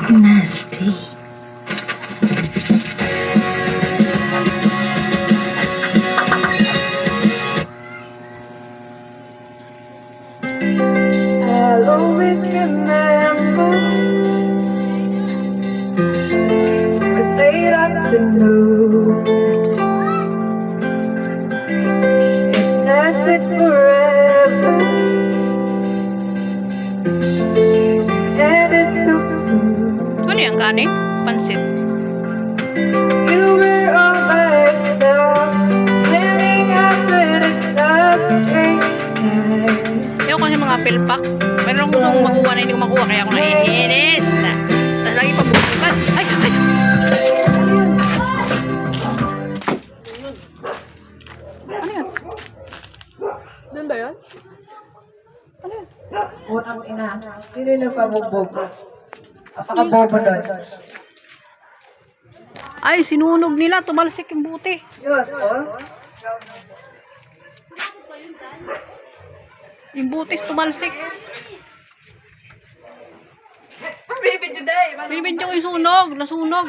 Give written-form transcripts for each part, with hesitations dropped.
Nasty. I'll always remember we stayed up to noon. It lasted forever, and it's so soon. Ano yung kanin? Pansit. You were all by yourself, staring after the dark sky. Ayaw ko sa mga pilpak. Pero kung gusto kong makuha na hindi ko makuha, kaya ako naiinis. Tapos lagi pabubukan. Ay! Ay! Ano yan? Doon ba yun? Ano yan? Utang ina. Sino yung nagpabugbog? Apakabobo doon. Ay, sinunog nila. Tumalsik yung buti. Yun, oh. Yung butis tumalsik. Bibidyo day. Binibidyo ko yung sunog. Nasunog.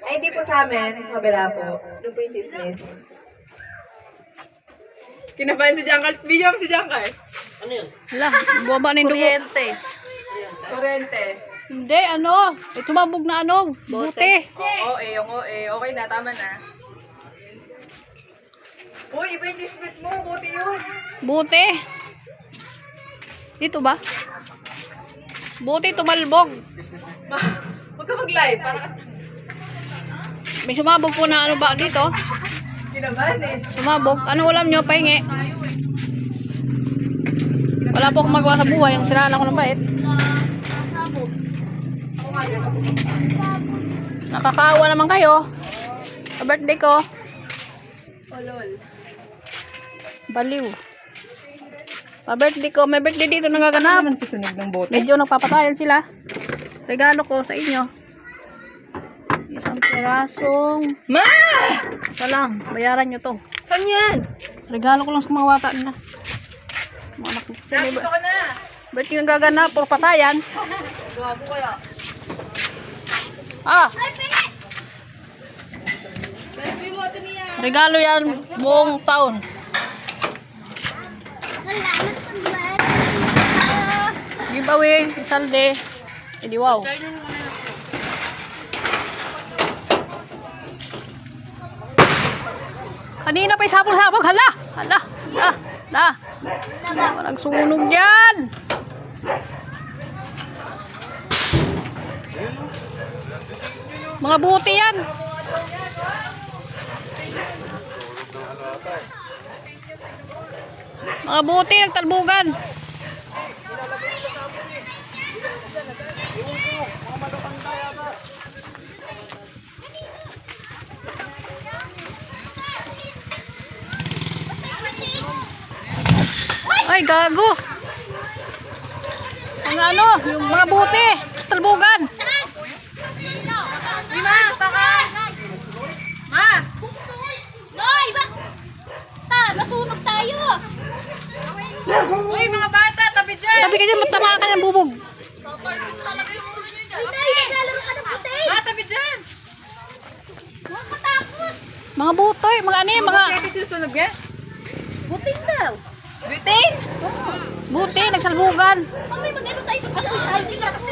Ay, hindi po sa amin. Sa kabila po. Doon po yung chismis. Kinabahan si Jankal. Video mo si Jankal. Hala, buwaba na yung dugo. Kurente. Hindi, ano. Tumabog na ano. Buti. Oo, yung okay na. Tama na. Uy, iba yung chismis mo. Buti yun. Buti. Dito ba? Buti tumalbog. Huwag ka mag-live. Para May sumabog po na ano ba dito? kinabahan eh. Sumabog. Ano ulam nyo? Pahingi. Wala po akong magawa sa buhay. Yung sinaan ako ng bait. Nakakaawa naman kayo. Sa birthday ko. Oh, lol. Baliw. Sa birthday ko. May birthday dito nagaganap. Naman susunog ng bote. Medyo nagpapatayan sila. Regalo ko sa inyo. Isang pirasong. Ma! Isa lang. Bayaran nyo to. Saan yan? Regalo ko lang sa mga bata nila. Mga anak nila. Sila, Nakito ka na. birthday nagaganap. Puro patayan. Gago kaya. Ah! Regalo yan buong taon. Giveaway, salde. Hindi wow. Kanina pa isabog-sabog. Hala! Hala! Hala! Hala! Nagsunog yan! Mga buti yan! Mga buti, nagtalbugan. Ay, gago. Ang ano, yung mga buti, talbugan. Ma, taka! Ma! Noy, ba? Masunog tayo. Uy, mga bata, tabi dyan! Sabi ka dyan, matama ka ng bubog. Ay, Noy, naglalaro ka ng puti. Ma, tabi dyan! Mga butoy, mga ano yan, mga Susunog niya? Buting daw. Bitin? buti, nagsalbugan. Mamay, mag-ano tayo sa hiking na kasi